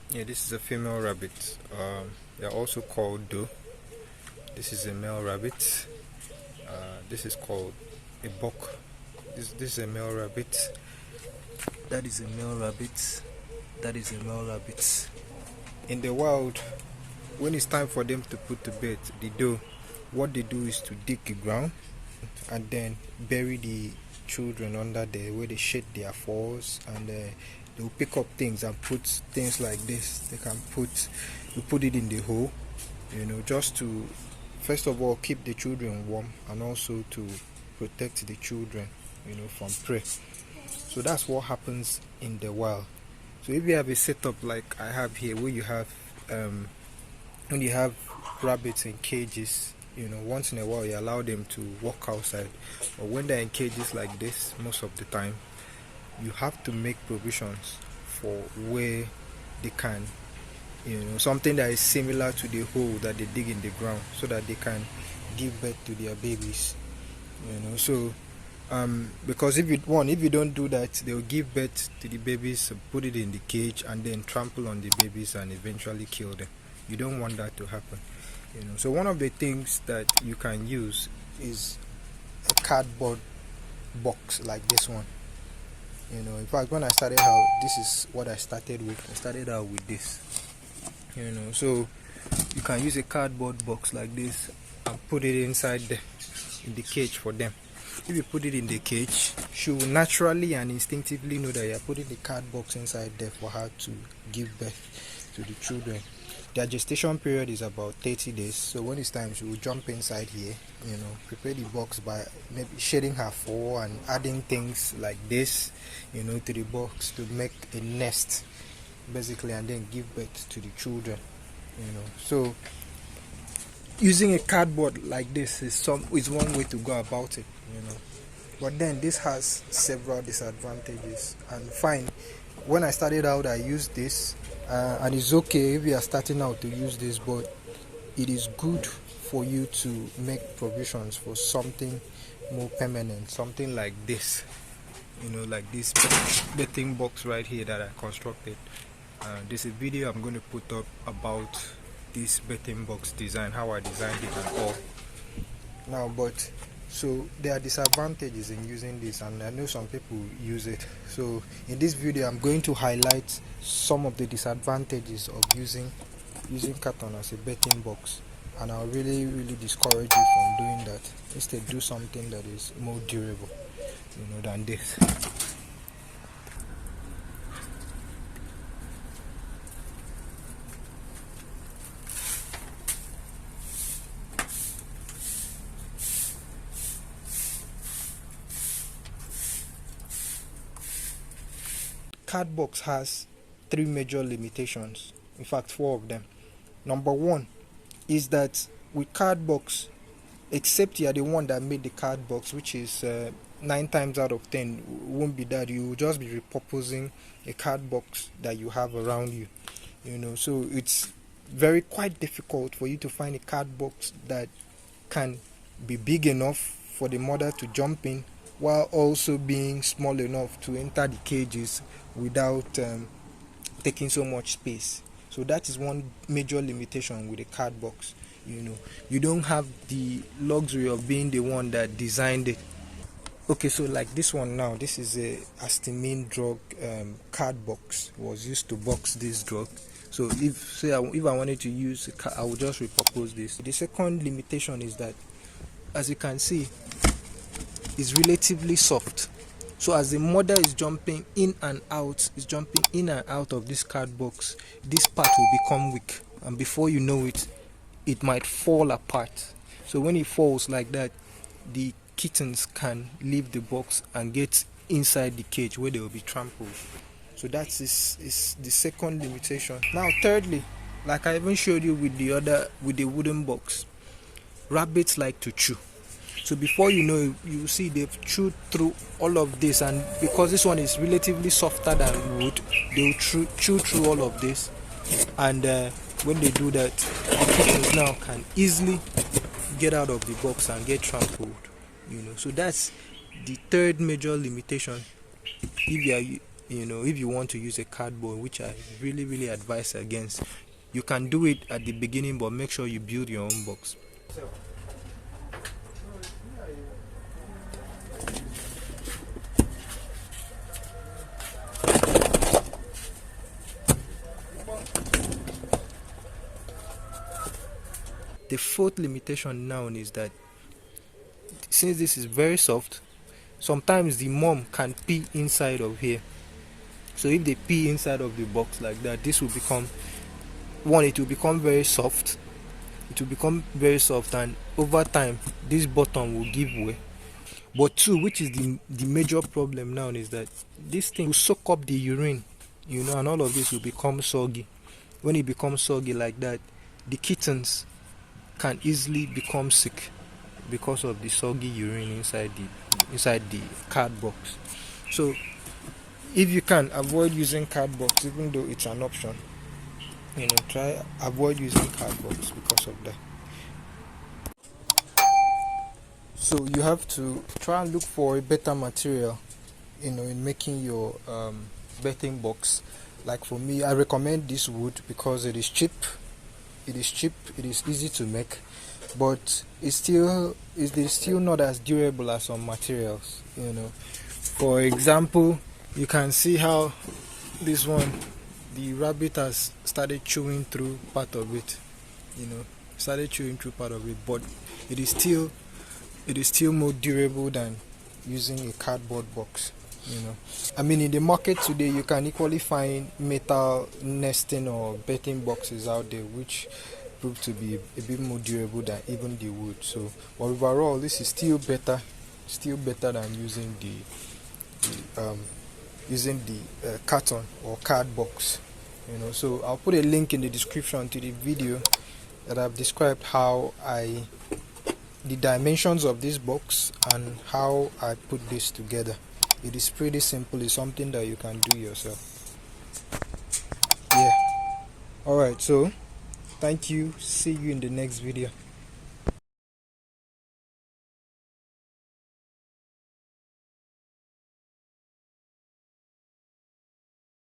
Yeah, this is a female rabbit. They're also called doe. This is a male rabbit. This is called a buck. This is a male rabbit. That is a male rabbit. That is a male rabbit. In the wild, when it's time for them to put to bed, the doe, what they do is to dig the ground and then bury the children under there where they shed their falls, and they'll pick up things and put things like this. They can put it in the hole, just to first of all keep the children warm and also to protect the children, from prey. So that's what happens in the wild. So if you have a setup like I have here, where you have when you have rabbits in cages, once in a while you allow them to walk outside. But when they're in cages like this, most of the time, you have to make provisions for where they can, something that is similar to the hole that they dig in the ground, so that they can give birth to their babies. So because if you don't do that, they'll give birth to the babies, put it in the cage, and then trample on the babies and eventually kill them. You don't want that to happen. So one of the things that you can use is a cardboard box like this one. In fact, when I started out, this is what I started with. I started out with this. So you can use a cardboard box like this and put it inside in the cage for them. If you put it in the cage, she will naturally and instinctively know that you're putting the card box inside there for her to give birth to the children. Their gestation period is about 30 days. So when it's time, she will jump inside here, prepare the box by maybe shedding her fur and adding things like this, to the box to make a nest, basically, and then give birth to the children. So using a cardboard like this is one way to go about it. But then this has several disadvantages. And fine, when I started out, I used this, and it's okay if you are starting out to use this, but it is good for you to make provisions for something more permanent, something like this, like this bedding box right here that I constructed. There's a video I'm going to put up about this bedding box design, how I designed it and all. Now, but so there are disadvantages in using this, and I know some people use it. So in this video, I'm going to highlight some of the disadvantages of using carton as a bedding box, and I'll really discourage you from doing that. Instead, do something that is more durable, than this. Card box has 3 major limitations, in fact 4 of them. Number 1 is that with card box, except you are the one that made the card box, which is 9 times out of 10 won't be that, you will just be repurposing a card box that you have around you. So it's quite difficult for you to find a card box that can be big enough for the mother to jump in, while also being small enough to enter the cages without taking so much space. So that is one major limitation with a card box. You don't have the luxury of being the one that designed it. Okay, so like this one now, this is a histamine drug card box. It was used to box this drug. So if I wanted to use I would just repurpose this. The second limitation is that, as you can see, it's relatively soft. So as the mother is jumping in and out of this card box, this part will become weak, and before you know it, it might fall apart. So when it falls like that, the kittens can leave the box and get inside the cage where they will be trampled. So that is the second limitation. Now thirdly, like I even showed you with the wooden box, rabbits like to chew. So before you know it, you see they've chewed through all of this, and because this one is relatively softer than wood, they'll chew through all of this, and when they do that, the kittens now can easily get out of the box and get trampled. So that's the third major limitation if you are if you want to use a cardboard, which I really advise against, you can do it at the beginning, but make sure you build your own box. The fourth limitation now is that since this is very soft, sometimes the mom can pee inside of here. So if they pee inside of the box like that, this will become it will become very soft. It will become very soft, and over time this bottom will give way. But two, which is the major problem now, is that this thing will soak up the urine, and all of this will become soggy. When it becomes soggy like that, the kittens can easily become sick because of the soggy urine inside the card box. So if you can avoid using card box, even though it's an option, try avoid using card box because of that. So you have to try and look for a better material, in making your bedding box. Like for me, I recommend this wood because it is cheap. It is easy to make, but it is still not as durable as some materials. For example, you can see how this one, the rabbit has started chewing through part of it. But it is still more durable than using a cardboard box. In the market today, you can equally find metal nesting or bedding boxes out there which prove to be a bit more durable than even the wood. So overall, this is still better than using the carton or card box. So I'll put a link in the description to the video that I've described the dimensions of this box and how I put this together. It is pretty simple. It's something that you can do yourself. Alright, so thank you. See you in the next video.